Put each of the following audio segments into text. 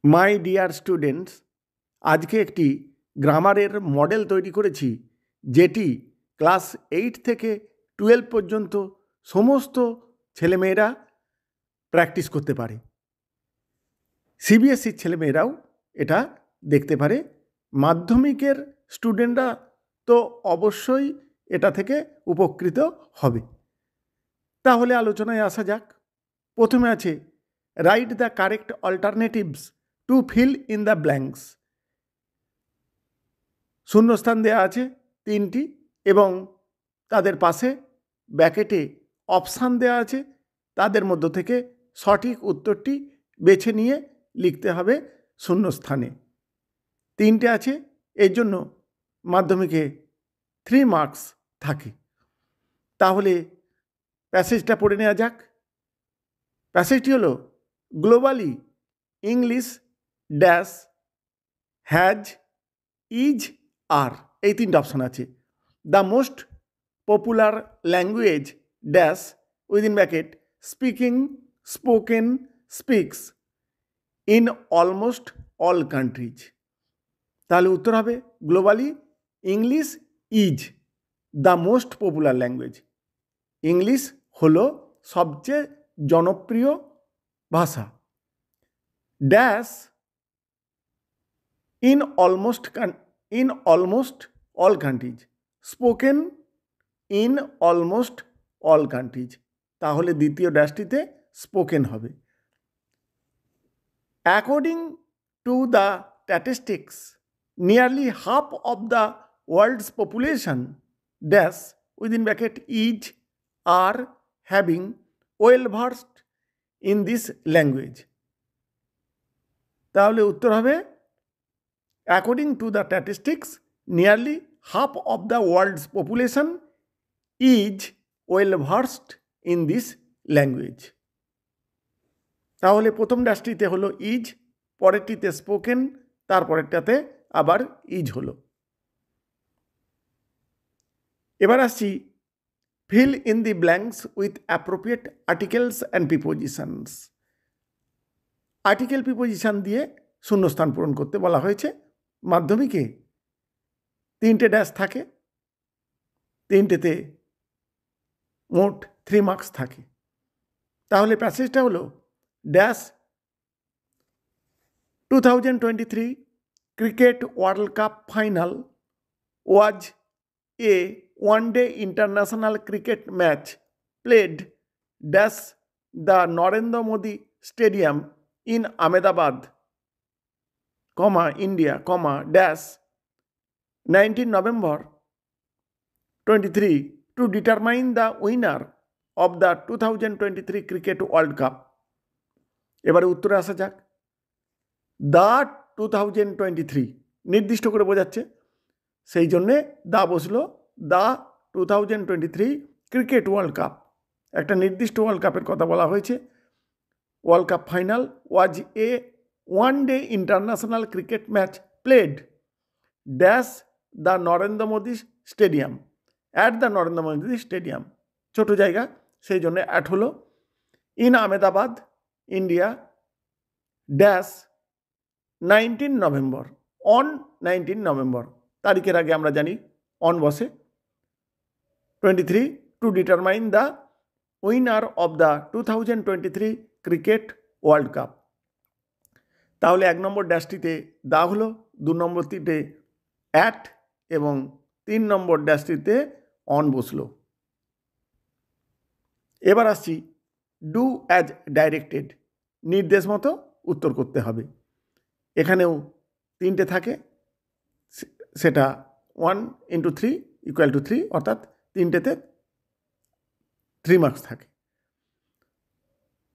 My dear students, আজকে একটি গ্রামারের মডেল তৈরি করেছি যেটি ক্লাস 8 থেকে 12 পর্যন্ত সমস্ত ছেলেমেয়েরা প্র্যাকটিস করতে পারে। সিবিএসসির ছেলেমেয়েরাও এটা দেখতে পারে। মাধ্যমিকের স্টুডেন্টরা তো অবশ্যই এটা থেকে উপকৃত হবে। তাহলে আলোচনায় আসা যাক। প্রথমে আছে write the correct alternatives to fill in the blanks. শূন্যস্থান দেওয়া আছে 3টি এবং তাদের পাশে ব্র্যাকেটে অপশান দেওয়া আছে। তাদের মধ্য থেকে সঠিক উত্তরটি বেছে নিয়ে লিখতে হবে শূন্যস্থানে। 3টে আছে, এর জন্য মাধ্যমিকে 3 মার্কস থাকে। তাহলে প্যাসেজটা পড়ে নেওয়া যাক। প্যাসেজটি হলো globally English dash has is are, এই 3টে অপশান আছে। The most popular language dash within bracket speaking spoken speaks in almost all countries. তাহলে উত্তর হবে globally English is the most popular language. English হলো সবচেয়ে জনপ্রিয় ভাষা। Dash in almost all countries, spoken in almost all countries। তাহলে দ্বিতীয় ড্যাশটিতে স্পোকেন হবে। According to the statistics nearly half of the world's population dash within bracket is are having well versed in this language. তাহলে উত্তর হবে according to the statistics nearly half of the world's population is well versed in this language। তাহলে প্রথম ড্যাশটিতে হলো is, পরেরটিতে spoken, তারপরেরটাতে আবার is হলো। এবার আসছি fill in the blanks with appropriate articles and prepositions. Article preposition দিয়ে শূন্যস্থান পূরণ করতে বলা হয়েছে। মাধ্যমিকে 3টে ড্যাশ থাকে, 3টেতে মোট 3 মার্কস থাকে। তাহলে প্যাসেজটা হলো dash 2023 cricket world cup final was A one-day international cricket match played dash the Narendra Modi stadium in Ahmedabad, India, dash 19 November 23 to determine the winner of the 2023 Cricket World Cup। এবারে উত্তরে আসা যাক। দ্য 2023 নির্দিষ্ট করে বোঝাচ্ছে, সেই জন্যে দা বসলো। দ্য 2023 ক্রিকেট ওয়ার্ল্ড কাপ, একটা নির্দিষ্ট ওয়ার্ল্ড কাপের কথা বলা হয়েছে। World cup final was A one-day international cricket match played dash the Narendra Modi stadium, at the Narendra Modi stadium, ছোট জায়গা সেই জন্য অ্যাট হলো, in Ahmedabad India dash 19 November, on 19 November, তারিখের আগে আমরা জানি অন বসে, 23 to determine the winner of the 2023 cricket world cup. তাহলে 1 নম্বর ড্যাশটিতে দা হলো, 2 নম্বরটিতে অ্যাট এবং 3 নম্বর ড্যাশটিতে অন বসলো। এবার আসছি ডু অ্যাজ ডাইরেক্টেড, নির্দেশ মতো উত্তর করতে হবে। এখানেও 3টে থাকে, সেটা 1 × 3 = 3, অর্থাৎ 3টেতে 3 মার্কস থাকে।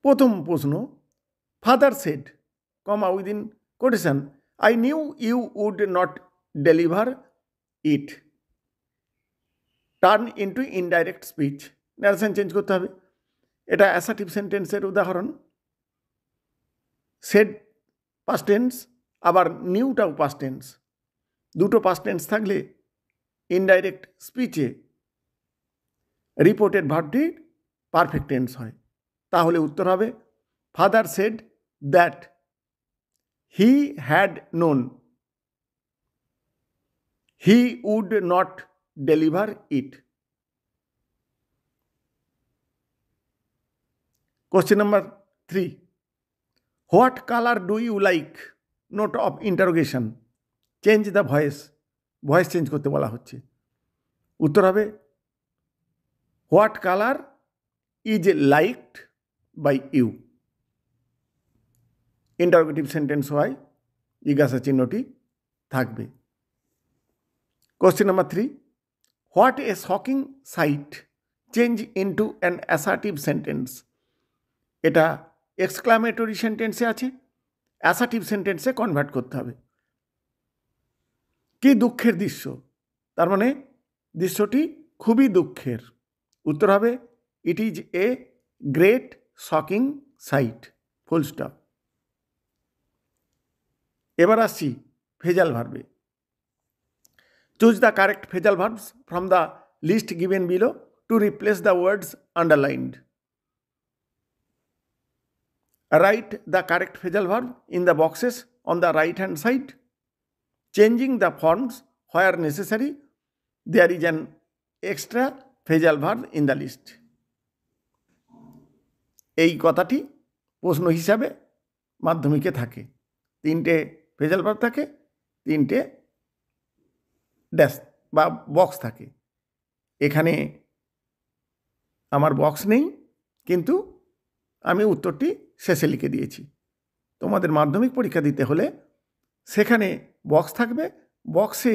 প্রথম প্রশ্ন, father said, within quotation, I knew you would not deliver it, turn into indirect speech। Narration change করতে হবে। এটা অ্যাসার্টিভ সেন্টেন্সের উদাহরণ। সেড পাস্ট টেন্স, আবার নিউটাও পাস্ট টেন্স। দুটো পাস্ট টেন্স থাকলে ইনডাইরেক্ট স্পিচে রিপোর্টেড ভার্বটি পারফেক্ট টেন্স হয়। তাহলে উত্তর হবে father said that he had known he would not deliver it. Question number 3. What color do you like? Note of interrogation. Change the voice. Voice change করতে বলা হচ্ছে। উত্তর হবে what colour is liked by you. Interrogative sentence হয় জিজ্ঞাসা চিহ্নটি থাকবে। Question number 3. What a shocking sight change into an assertive sentence. এটা এক্সক্লামেটরি সেন্টেন্সে আছে, অ্যাসার্টিভ সেন্টেন্সে কনভার্ট করতে হবে। কি দুঃখের দৃশ্য, তার মানে দৃশ্যটি খুবই দুঃখের। উত্তর হবে it is a great shocking sight, full stop. এবার আসছি ফেজাল ভার্বে। Choose the correct phrasal verbs from the list given below to replace the words underlined. Write the correct phrasal verb in the boxes on the right hand side. Changing the forms where necessary. There is an extra phrasal verb in the list. এই কথাটি প্রশ্ন হিসাবে মাধ্যমিকে থাকে। 3টে phrasal verb থাকে, 3টে dash বা বক্স থাকে। এখানে আমার বক্স নেই, কিন্তু আমি উত্তরটি শেষে লিখে দিয়েছি। তোমাদের মাধ্যমিক পরীক্ষা দিতে হলে সেখানে বক্স থাকবে, বক্সে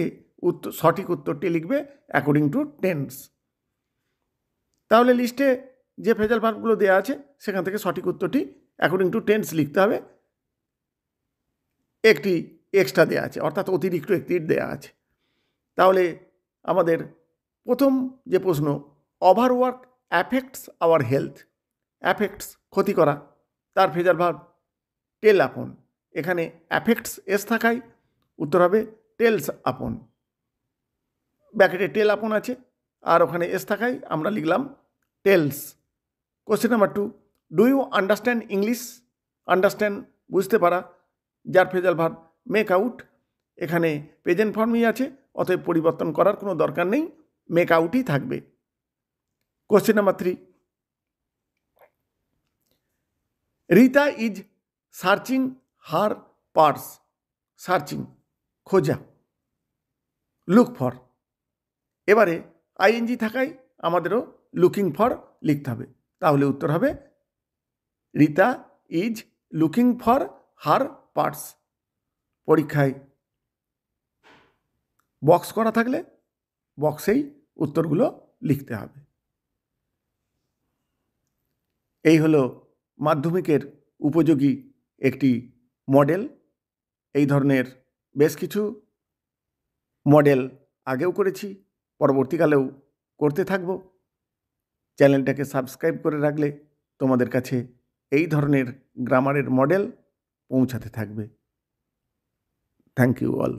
সঠিক উত্তরটি লিখবে অ্যাকর্ডিং টু টেন্স। তাহলে লিস্টে যে ফ্রেজাল ভার্বগুলো দেওয়া আছে সেখান থেকে সঠিক উত্তরটি অ্যাকর্ডিং টু টেন্স লিখতে হবে। একটি এক্সট্রা দেওয়া আছে, অর্থাৎ অতিরিক্ত একটি দেওয়া আছে। তাহলে আমাদের প্রথম যে প্রশ্ন, overwork affects our health. Affects ক্ষতি করা, তার ফ্রেজাল ভার্ব টেল আপন। এখানে অ্যাফেক্টস এস থাকায় উত্তর হবে টেলস আপন। ব্র্যাকেটে টেল আপন আছে আর ওখানে এস থাকায় আমরা লিখলাম tells. Question number 2. Do you understand English? Understand বুঝতে পারা, যার ফ্রেজাল ভার্ব মেক আউট। এখানে প্রেজেন্ট ফর্মই আছে, অতএব পরিবর্তন করার কোনো দরকার নেই, মেক আউটই থাকবে। Question number 3. Rita is searching her purse. Searching খোঁজা, লুক ফর। এবারে আইএনজি থাকায় আমাদেরও লুকিং ফর লিখতে হবে। তাহলে উত্তর হবে Rita is looking for her purse. পরীক্ষায় বক্স করা থাকলে বক্সেই উত্তরগুলো লিখতে হবে। এই হলো মাধ্যমিকের উপযোগী একটি মডেল। এই ধরনের বেশ কিছু মডেল আগেও করেছি, পরবর্তীকালেও করতে থাকব। চ্যানেলটাকে সাবস্ক্রাইব করে রাখলে তোমাদের কাছে এই ধরনের গ্রামারের মডেল পৌঁছাতে থাকবে। Thank you all.